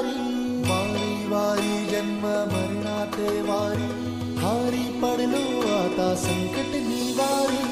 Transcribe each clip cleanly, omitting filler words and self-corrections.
वारी वारी वारी जन्म मरणाते वारी हारी पडलो आता संकट निवारी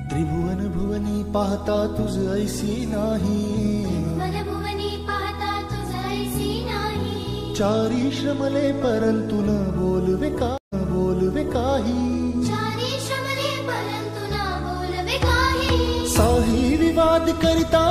त्रिभुवन भुवनी पाहता तुझ ऐसी नाही भुवनी पाहता तुझ ऐसी नाही चारी श्रमले परंतु न बोलवे काही चारी श्रमले परंतु न बोलवे काही साही विवाद करिता